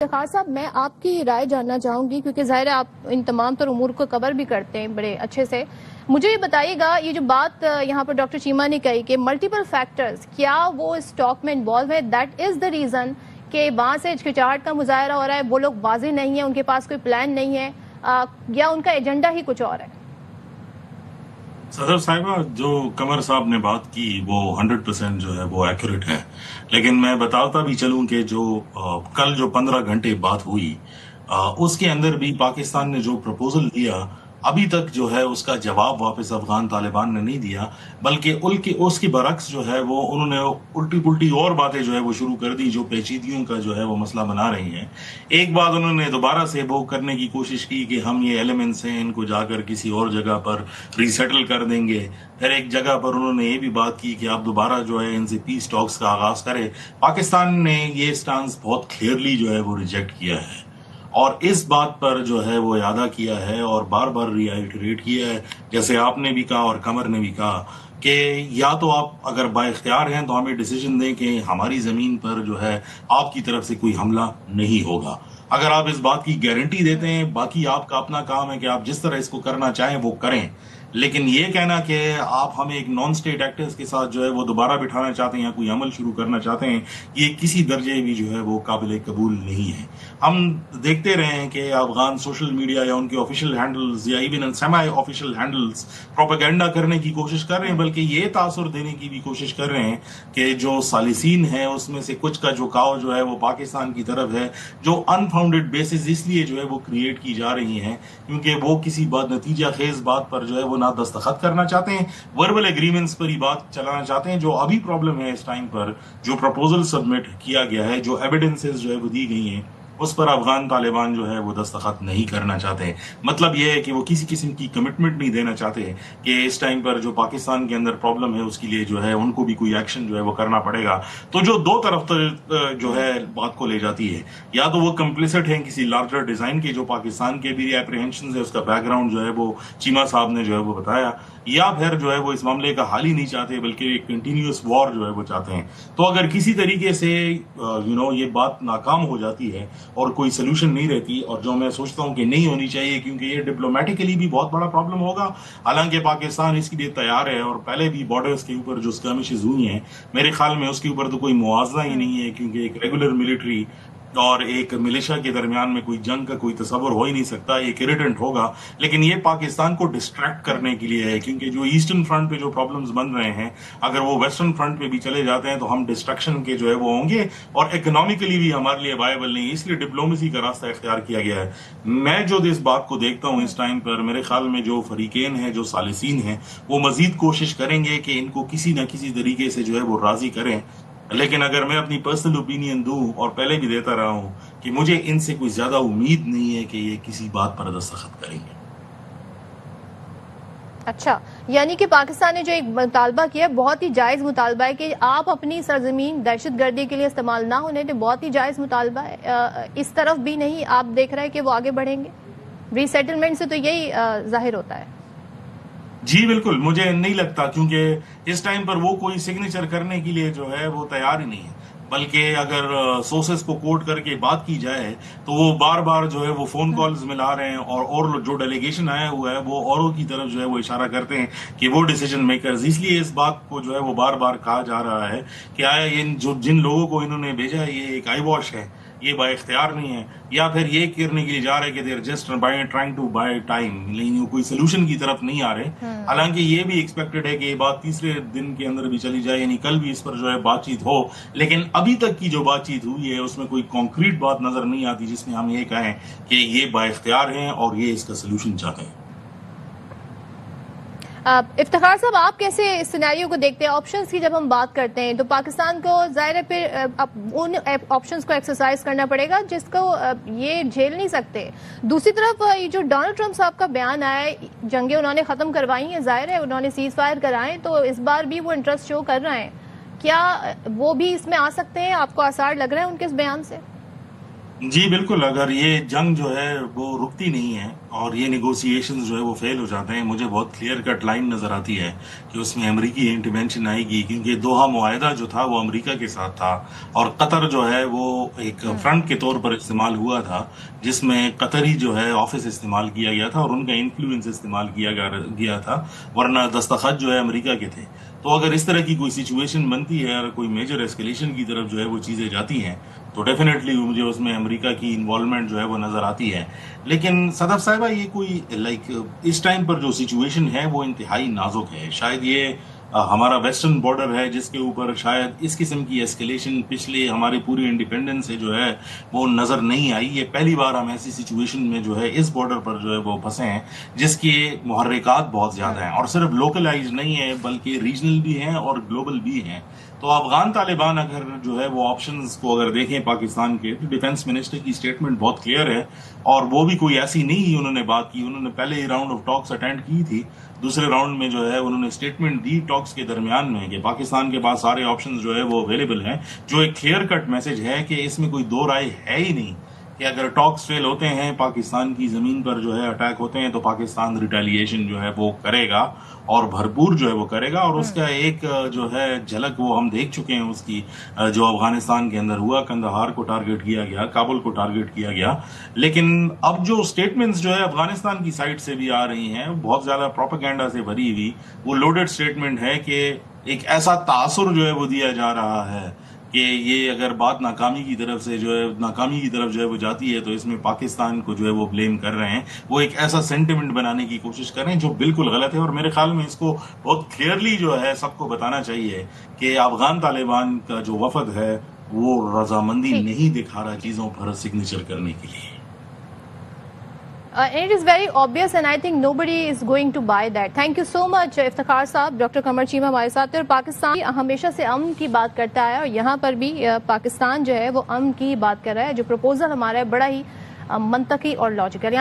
افتخار صاحب، میں آپ کی رائے جاننا چاہوں گی کیونکہ ظاہر ہے آپ ان تمام تر امور کو کور بھی کرتے ہیں بڑے اچھے سے. مجھے یہ بتائیے گا، یہ جو بات یہاں پر ڈاکٹر چیمہ نے کہی کہ ملٹیپل فیکٹرز، کیا وہ اس ٹاک میں انوالو ہے؟ دیٹ از دا ریزن کہ وہاں سے ہچکچاہٹ کا مظاہرہ ہو رہا ہے، وہ لوگ واضح نہیں ہیں، ان کے پاس کوئی پلان نہیں ہے، یا ان کا ایجنڈا ہی کچھ اور ہے؟ صدر صاحبہ، جو قمر صاحب نے بات کی وہ 100% جو ہے وہ ایکوریٹ ہے، لیکن میں بتاتا بھی چلوں کہ جو کل جو 15 گھنٹے بات ہوئی اس کے اندر بھی پاکستان نے جو پروپوزل دیا ابھی تک جو ہے اس کا جواب واپس افغان طالبان نے نہیں دیا، بلکہ اس کی برعکس جو ہے وہ انہوں نے الٹی پلٹی اور باتیں جو ہے وہ شروع کر دی جو پیچیدگیوں کا جو ہے وہ مسئلہ بنا رہی ہیں. ایک بات انہوں نے دوبارہ سے وہ کرنے کی کوشش کی کہ ہم یہ ایلیمنٹس ہیں ان کو جا کر کسی اور جگہ پر ریسیٹل کر دیں گے. پھر ایک جگہ پر انہوں نے یہ بھی بات کی کہ آپ دوبارہ جو ہے ان سے پیس ٹاکس کا آغاز کرے. پاکستان نے یہ سٹانس بہت کلیئرلی جو ہے وہ ریجیکٹ کیا ہے اور اس بات پر جو ہے وہ اعادہ کیا ہے اور بار بار ریائٹریٹ کیا ہے، جیسے آپ نے بھی کہا اور قمر نے بھی کہا کہ یا تو آپ اگر با اختیار ہیں تو ہمیں ڈیسیجن دیں کہ ہماری زمین پر جو ہے آپ کی طرف سے کوئی حملہ نہیں ہوگا. اگر آپ اس بات کی گارنٹی دیتے ہیں، باقی آپ کا اپنا کام ہے کہ آپ جس طرح اس کو کرنا چاہیں وہ کریں، لیکن یہ کہنا کہ آپ ہمیں ایک نان اسٹیٹ ایکٹرز کے ساتھ جو ہے وہ دوبارہ بٹھانا چاہتے ہیں یا کوئی عمل شروع کرنا چاہتے ہیں، یہ کسی درجے بھی جو ہے وہ قابل قبول نہیں ہے. ہم دیکھتے رہے ہیں کہ افغان سوشل میڈیا یا ان کے آفیشیل ہینڈلز یا even semi official handles propaganda کرنے کی کوشش کر رہے ہیں، بلکہ یہ تاثر دینے کی بھی کوشش کر رہے ہیں کہ جو سالسین ہیں اس میں سے کچھ کا جھکاؤ جو ہے وہ پاکستان کی طرف ہے، جو انفاؤنڈیڈ بیسز اس لیے جو ہے وہ کریٹ کی جا رہی ہیں کیونکہ وہ کسی بات نتیجہ خیز بات پر جو ہے وہ نہ دستخط کرنا چاہتے ہیں، وربل ایگریمنٹس پر ہی بات چلانا چاہتے ہیں. جو ابھی پرابلم ہے اس ٹائم پر، جو پروپوزل سبمٹ کیا گیا ہے، جو ایویڈنسز جو ہے وہ دی گئی ہیں، اس پر افغان طالبان جو ہے وہ دستخط نہیں کرنا چاہتے. مطلب یہ ہے کہ وہ کسی قسم کی کمٹمنٹ نہیں دینا چاہتے کہ اس ٹائم پر جو پاکستان کے اندر پرابلم ہے اس کے لیے جو ہے ان کو بھی کوئی ایکشن جو ہے وہ کرنا پڑے گا. تو جو دو طرف جو ہے بات کو لے جاتی ہے، یا تو وہ کمپلیسٹ ہیں کسی لارجر ڈیزائن کے جو پاکستان کے بھی اپریہنشنز ہے، اس کا بیک گراؤنڈ جو ہے وہ چیمہ صاحب نے جو ہے وہ بتایا، یا پھر جو ہے وہ اس معاملے کا حل ہی نہیں چاہتے بلکہ ایک کنٹینیوس وار جو ہے وہ چاہتے ہیں. تو اگر کسی طریقے سے یہ بات ناکام ہو جاتی ہے اور کوئی سلوشن نہیں رہتی، اور جو میں سوچتا ہوں کہ نہیں ہونی چاہیے کیونکہ یہ ڈپلومیٹکلی بھی بہت بڑا پرابلم ہوگا، حالانکہ پاکستان اس کے لیے تیار ہے اور پہلے بھی بارڈرز کے اوپر جو اسکرمشز ہوئی ہیں میرے خیال میں اس کے اوپر تو کوئی موازنہ ہی نہیں ہے، کیونکہ ایک ریگولر ملٹری اور ایک ملیشیا کے درمیان میں کوئی جنگ کا کوئی تصور ہو ہی نہیں سکتا. ایک اریٹنٹ ہوگا، لیکن یہ پاکستان کو ڈسٹریکٹ کرنے کے لیے ہے کیونکہ جو ایسٹرن فرنٹ پہ جو پرابلمز بن رہے ہیں اگر وہ ویسٹرن فرنٹ پہ بھی چلے جاتے ہیں تو ہم ڈسٹرکشن کے جو ہے وہ ہوں گے اور اکنامکلی بھی ہمارے لیے وائبل نہیں، اس لیے ڈپلومیسی کا راستہ اختیار کیا گیا ہے. میں جو اس بات کو دیکھتا ہوں اس ٹائم پر، میرے خیال میں جو فریقین ہیں، جو ثالثین ہیں، وہ مزید کوشش کریں گے کہ ان کو کسی نہ کسی طریقے سے جو ہے وہ راضی کریں. لیکن اگر میں اپنی پرسنل اوپینین دوں، اور پہلے بھی دیتا رہا ہوں، کہ مجھے ان سے کوئی زیادہ امید نہیں ہے کہ یہ کسی بات پر دستخط کریں گے. اچھا، یعنی کہ پاکستان نے جو ایک مطالبہ کیا بہت ہی جائز مطالبہ ہے کہ آپ اپنی سرزمین دہشت گردی کے لیے استعمال نہ ہونے دیں، بہت ہی جائز مطالبہ ہے. اس طرف بھی نہیں آپ دیکھ رہے کہ وہ آگے بڑھیں گے؟ ری سیٹلمنٹ سے تو یہی ظاہر ہوتا ہے. جی بالکل، مجھے نہیں لگتا، کیونکہ اس ٹائم پر وہ کوئی سگنیچر کرنے کے لیے جو ہے وہ تیار ہی نہیں ہے. بلکہ اگر سورسز کو کوٹ کر کے بات کی جائے تو وہ بار بار جو ہے وہ فون کالز ملا رہے ہیں اور جو ڈیلیگیشن آیا ہوا ہے وہ اوروں کی طرف جو ہے وہ اشارہ کرتے ہیں کہ وہ ڈیسیجن میکرز. اس لیے اس بات کو جو ہے وہ بار بار کہا جا رہا ہے کہ آیا جن لوگوں کو انہوں نے بھیجا ہے یہ ایک آئی واش ہے، یہ با اختیار نہیں ہے، یا پھر یہ کرنے کے لیے جا رہے کہ they are just trying to buy time, لیکن وہ کوئی سولوشن کی طرف نہیں آ رہے. حالانکہ یہ بھی ایکسپیکٹڈ ہے کہ یہ بات تیسرے دن کے اندر بھی چلی جائے، یعنی کل بھی اس پر جو ہے بات چیت ہو، لیکن ابھی تک کی جو بات چیت ہوئی ہے اس میں کوئی کانکریٹ بات نظر نہیں آتی جس میں ہم یہ کہیں کہ یہ با اختیار ہیں اور یہ اس کا سولوشن چاہتے ہیں. افتخار صاحب، آپ کیسے اس سینیریو کو دیکھتے ہیں؟ آپشنز کی جب ہم بات کرتے ہیں تو پاکستان کو ظاہر ہے پھر ان آپشنز کو ایکسرسائز کرنا پڑے گا جس کو یہ جھیل نہیں سکتے. دوسری طرف یہ جو ڈونلڈ ٹرمپ صاحب کا بیان آیا ہے، جنگیں انہوں نے ختم کروائی ہیں، ظاہر ہے انہوں نے سیز فائر کرائے، تو اس بار بھی وہ انٹرسٹ شو کر رہے ہیں، کیا وہ بھی اس میں آ سکتے ہیں؟ آپ کو آثار لگ رہے ہیں ان کے اس بیان سے؟ جی بالکل، اگر یہ جنگ جو ہے وہ رکتی نہیں ہے اور یہ نیگوسیشنز جو ہے وہ فیل ہو جاتے ہیں، مجھے بہت کلیئر کٹ لائن نظر آتی ہے کہ اس میں امریکی انٹرونشن آئے گی، کیونکہ دوحہ معاہدہ جو تھا وہ امریکہ کے ساتھ تھا، اور قطر جو ہے وہ ایک فرنٹ کے طور پر استعمال ہوا تھا، جس میں قطری جو ہے آفس استعمال کیا گیا تھا اور ان کا انفلوئنس استعمال کیا گیا تھا، ورنہ دستخط جو ہے امریکہ کے تھے۔ تو اگر اس طرح کی کوئی سچویشن بنتی ہے اور کوئی میجر ایسکیلیشن کی طرف جو ہے وہ چیزیں جاتی ہیں، تو ڈیفینیٹلی مجھے اس میں امریکہ کی انوالومنٹ جو ہے وہ نظر آتی ہے۔ لیکن صدف صاحبہ، یہ کوئی اس ٹائم پر جو سچویشن ہے وہ انتہائی نازک ہے۔ شاید یہ ہمارا ویسٹرن بارڈر ہے جس کے اوپر شاید اس قسم کی ایسکیلیشن پچھلے ہماری پوری انڈیپینڈنس سے جو ہے وہ نظر نہیں آئی۔ یہ پہلی بار ہم ایسی سچویشن میں جو ہے اس بارڈر پر جو ہے وہ پھنسے ہیں جس کے محرکات بہت زیادہ ہیں، اور صرف لوکلائز نہیں ہے بلکہ ریجنل بھی ہیں اور گلوبل بھی ہیں۔ تو افغان طالبان اگر جو ہے وہ آپشنز کو اگر دیکھیں پاکستان کے، تو ڈیفنس منسٹر کی سٹیٹمنٹ بہت کلیئر ہے، اور وہ بھی کوئی ایسی نہیں انہوں نے بات کی۔ انہوں نے پہلے ہی راؤنڈ آف ٹاکس اٹینڈ کی تھی، دوسرے راؤنڈ میں جو ہے انہوں نے سٹیٹمنٹ دی ٹاکس کے درمیان میں کہ پاکستان کے پاس سارے آپشنز جو ہے وہ اویلیبل ہیں، جو ایک کلیئر کٹ میسج ہے کہ اس میں کوئی دو رائے ہے ہی نہیں کہ اگر ٹاکس فیل ہوتے ہیں، پاکستان کی زمین پر جو ہے اٹیک ہوتے ہیں، تو پاکستان ریٹیلیشن جو ہے وہ کرے گا اور بھرپور جو ہے وہ کرے گا۔ اور اس کا ایک جو ہے جھلک وہ ہم دیکھ چکے ہیں اس کی، جو افغانستان کے اندر ہوا، کندہار کو ٹارگٹ کیا گیا، کابل کو ٹارگٹ کیا گیا۔ لیکن اب جو سٹیٹمنٹس جو ہے افغانستان کی سائٹ سے بھی آ رہی ہیں، بہت زیادہ پروپیگنڈا سے بھری ہوئی، وہ لوڈڈ سٹیٹمنٹ ہے کہ ایک ایسا تاثر جو ہے وہ دیا جا رہا ہے کہ یہ اگر بات ناکامی کی طرف جو ہے وہ جاتی ہے، تو اس میں پاکستان کو جو ہے وہ بلیم کر رہے ہیں۔ وہ ایک ایسا سینٹیمنٹ بنانے کی کوشش کر رہے ہیں جو بالکل غلط ہے، اور میرے خیال میں اس کو بہت کلیئرلی جو ہے سب کو بتانا چاہیے کہ افغان طالبان کا جو وفد ہے وہ رضامندی نہیں دکھا رہا چیزوں پر سگنیچر کرنے کے لیے۔ It is very obvious and I think nobody is going to buy that. Thank you so much Iftikhar صاحب۔ ڈاکٹر قمر چیمہ ہمارے ساتھ تھے، اور پاکستان ہمیشہ سے امن کی بات کرتا ہے، اور یہاں پر بھی پاکستان جو ہے وہ امن کی بات کر رہا ہے۔ جو پروپوزل ہمارا ہے بڑا ہی منطقی اور لاجیکل۔